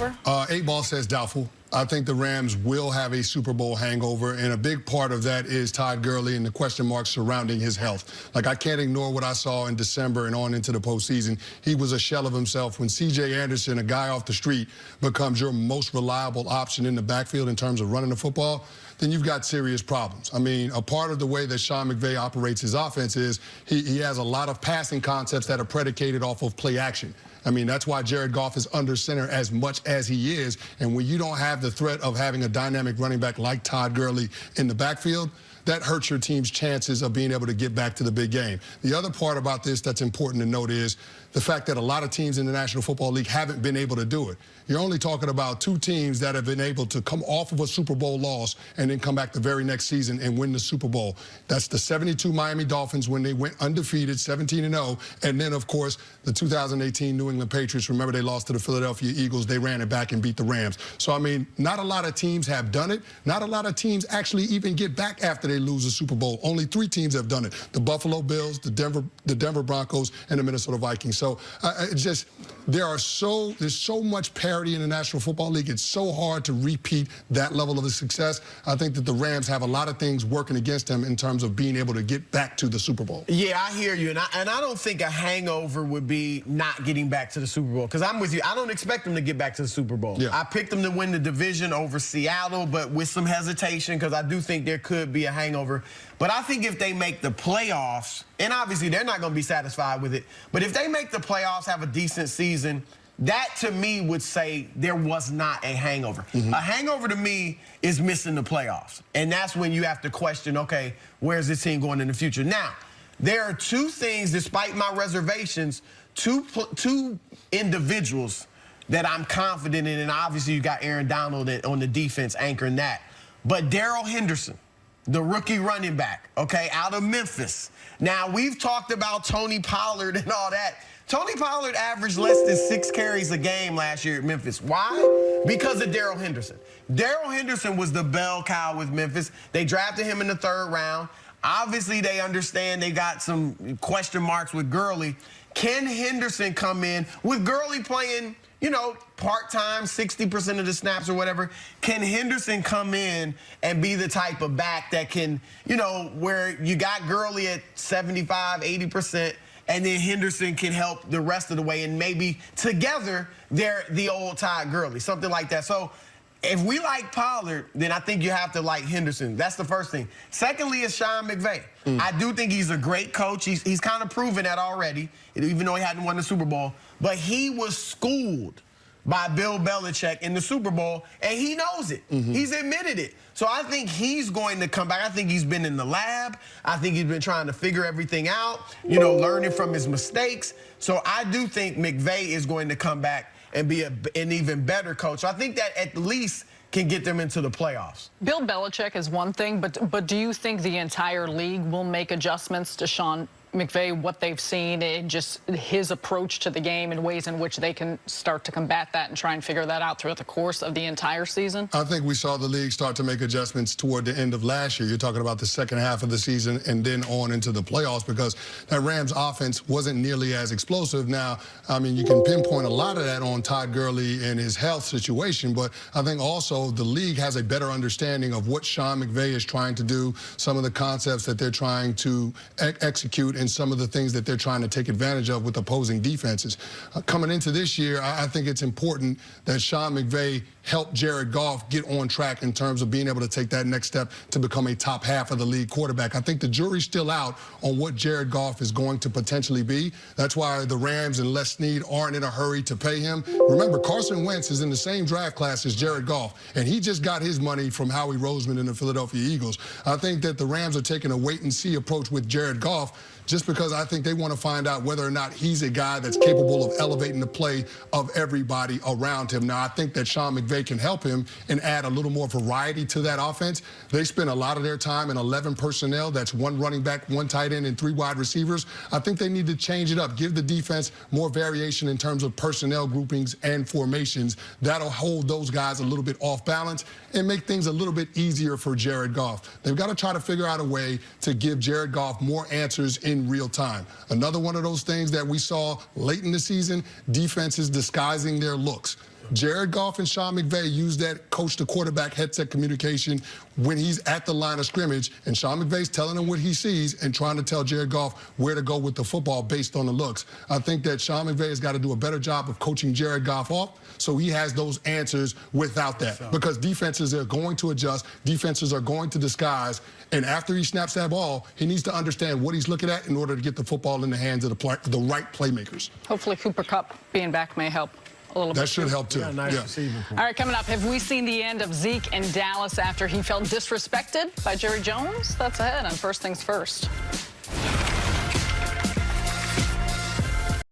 hangover? 8-Ball says doubtful. I think the Rams will have a Super Bowl hangover, and a big part of that is Todd Gurley and the question marks surrounding his health. Like, I can't ignore what I saw in December and on into the postseason. He was a shell of himself. When C.J. Anderson, a guy off the street, becomes your most reliable option in the backfield in terms of running the football, then you've got serious problems. I mean, a part of the way that Sean McVay operates his offense is he has a lot of passing concepts that are predicated off of play action. I mean, that's why Jared Goff is under center as much as he is. And when you don't have the threat of having a dynamic running back like Todd Gurley in the backfield, that hurts your team's chances of being able to get back to the big game. The other part about this that's important to note is the fact that a lot of teams in the National Football League haven't been able to do it. You're only talking about 2 teams that have been able to come off of a Super Bowl loss and then come back the very next season and win the Super Bowl. That's the 72 Miami Dolphins when they went undefeated, 17-0, and then, of course, the 2018 New England Patriots. Remember, they lost to the Philadelphia Eagles. They ran it back and beat the Rams. So, I mean, not a lot of teams have done it. Not a lot of teams actually even get back after they lose a Super Bowl. Only 3 teams have done it: the Buffalo Bills, the Denver Broncos, and the Minnesota Vikings. So there's so much parity in the National Football League. It's so hard to repeat that level of success. I think that the Rams have a lot of things working against them in terms of being able to get back to the Super Bowl. Yeah, I hear you, and I don't think a hangover would be not getting back to the Super Bowl, because I'm with you. I don't expect them to get back to the Super Bowl. Yeah. I picked them to win the division over Seattle, but with some hesitation, because I do think there could be a hangover. But I think if they make the playoffs, and obviously they're not going to be satisfied with it, but if they make the playoffs, have a decent season, that to me would say there was not a hangover. A hangover to me is missing the playoffs. And that's when you have to question, okay, where's this team going in the future? Now, there are 2 things, despite my reservations, two individuals that I'm confident in, and obviously you got Aaron Donald on the defense anchoring that. But Darrell Henderson, the rookie running back, okay, out of Memphis. Now, we've talked about Tony Pollard and all that. Tony Pollard averaged less than 6 carries a game last year at Memphis. Why? Because of Darrell Henderson. Darrell Henderson was the bell cow with Memphis. They drafted him in the 3rd round. Obviously, they understand they got some question marks with Gurley. Can Henderson come in with Gurley playing, you know, part-time, 60% of the snaps or whatever? Can Henderson come in and be the type of back that can, you know, where you got Gurley at 75, 80%, and then Henderson can help the rest of the way, and maybe together they're the old Todd Gurley, something like that. So if we like Pollard, then I think you have to like Henderson. That's the first thing. Secondly is Sean McVay. I do think he's a great coach. He's kind of proven that already, even though he hadn't won the Super Bowl. But he was schooled by Bill Belichick in the Super Bowl, and he knows it. He's admitted it. So I think he's going to come back. I think he's been in the lab. I think he's been trying to figure everything out, you know, learning from his mistakes. So I do think McVay is going to come back and be an even better coach. So I think that at least can get them into the playoffs. Bill Belichick is one thing, but do you think the entire league will make adjustments to Sean McVay, what they've seen, and just his approach to the game and ways in which they can start to combat that and try and figure that out throughout the course of the entire season? I think we saw the league start to make adjustments toward the end of last year. You're talking about the second half of the season and then on into the playoffs, because that Rams offense wasn't nearly as explosive. Now, I mean, you can pinpoint a lot of that on Todd Gurley and his health situation, but I think also the league has a better understanding of what Sean McVay is trying to do, some of the concepts that they're trying to execute, and some of the things that they're trying to take advantage of with opposing defenses. Coming into this year, I think it's important that Sean McVay help Jared Goff get on track in terms of being able to take that next step to become a top half of the league quarterback. I think the jury's still out on what Jared Goff is going to potentially be. That's why the Rams and Les Snead aren't in a hurry to pay him. Remember, Carson Wentz is in the same draft class as Jared Goff, and he just got his money from Howie Roseman and the Philadelphia Eagles. I think that the Rams are taking a wait-and-see approach with Jared Goff, just because I think they want to find out whether or not he's a guy that's capable of elevating the play of everybody around him. Now, I think that Sean McVay can help him and add a little more variety to that offense. They spend a lot of their time in 11 personnel. That's 1 running back, 1 tight end, and 3 wide receivers. I think they need to change it up, give the defense more variation in terms of personnel groupings and formations. That'll hold those guys a little bit off balance and make things a little bit easier for Jared Goff. They've got to try to figure out a way to give Jared Goff more answers in real time. Another one of those things that we saw late in the season, defenses disguising their looks. Jared Goff and Sean McVay use that coach-to-quarterback headset communication when he's at the line of scrimmage, and Sean McVay's telling him what he sees and trying to tell Jared Goff where to go with the football based on the looks. I think that Sean McVay has got to do a better job of coaching Jared Goff off so he has those answers without that. Because defenses are going to adjust, defenses are going to disguise, and after he snaps that ball, he needs to understand what he's looking at in order to get the football in the hands of the right playmakers. Hopefully Cooper Kupp being back may help a little bit. That should help too. Yeah, nice receiving. All right, coming up, have we seen the end of Zeke in Dallas after he felt disrespected by Jerry Jones? That's ahead on First Things First.